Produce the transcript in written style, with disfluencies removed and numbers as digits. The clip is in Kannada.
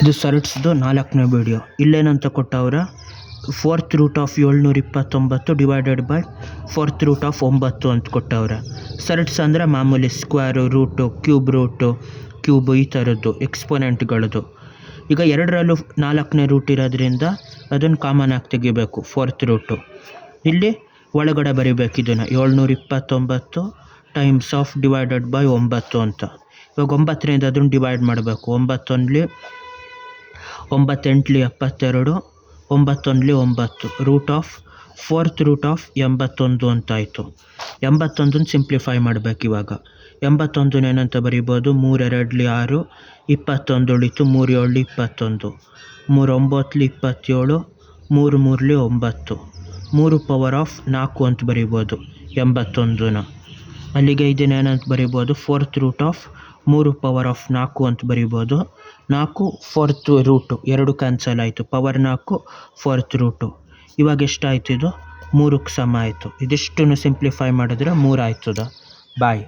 ಇದು ಸರ್ಟ್ಸ್ದು 4ನೇ ವಿಡಿಯೋ. ಇಲ್ಲೇನಂತ ಕೊಟ್ಟವ್ರೆ, 4th root of 729 divided by 4th root of 9 ಅಂತ ಕೊಟ್ಟವ್ರೆ. ಸರ್ಟ್ಸ್ ಅಂದರೆ ಮಾಮೂಲಿ ಸ್ಕ್ವೇರು, ರೂಟು, ಕ್ಯೂಬ್ ಈ ಥರದ್ದು ಎಕ್ಸ್ಪೋನೆಂಟ್ಗಳದ್ದು. ಈಗ ಎರಡರಲ್ಲೂ 4ನೇ ರೂಟ್ ಇರೋದ್ರಿಂದ ಅದನ್ನು ಕಾಮನ್ ಆಗಿ ತೆಗಿಬೇಕು. 4th ರೂಟು ಇಲ್ಲಿ ಒಳಗಡೆ ಬರಿಬೇಕು. ಇದನ್ನು 729 ಟೈಮ್ಸ್ ಆಫ್ ಡಿವೈಡೆಡ್ ಬೈ 9 ಅಂತ. ಇವಾಗ 9ರಿಂದ ಅದನ್ನು ಡಿವೈಡ್ ಮಾಡಬೇಕು. 9 8 72, 9 9 root of 4th root of 81 ಅಂತಾಯಿತು. 81 ಸಿಂಪ್ಲಿಫೈ ಮಾಡಬೇಕು. ಇವಾಗ 81 ಏನಂತ ಬರಿಬೋದು, 3 2 6, 21 ಉಳಿತು, 3 7 21, 3 9 27, 3 3 9, 3 ಪವರ್ ಆಫ್ 4 ಅಂತ ಬರಿಬೋದು 81ನ. ಅಲ್ಲಿಗೆ ಇದನ್ನೇನಂತ ಬರಿಬೋದು, 4th root of 3 power of 4 ಅಂತ ಬರಿಬೋದು. 4 4th ರೂಟು 2 ಕ್ಯಾನ್ಸಲ್ ಆಯಿತು, ಪವರ್ 4 4th ರೂಟು. ಇವಾಗ ಎಷ್ಟಾಯ್ತು, ಇದು 3ಕ್ಕೆ ಸಮ ಆಯಿತು. ಇದಿಷ್ಟನ್ನು ಸಿಂಪ್ಲಿಫೈ ಮಾಡಿದ್ರೆ 3 ಆಯ್ತದ. ಬಾಯ್.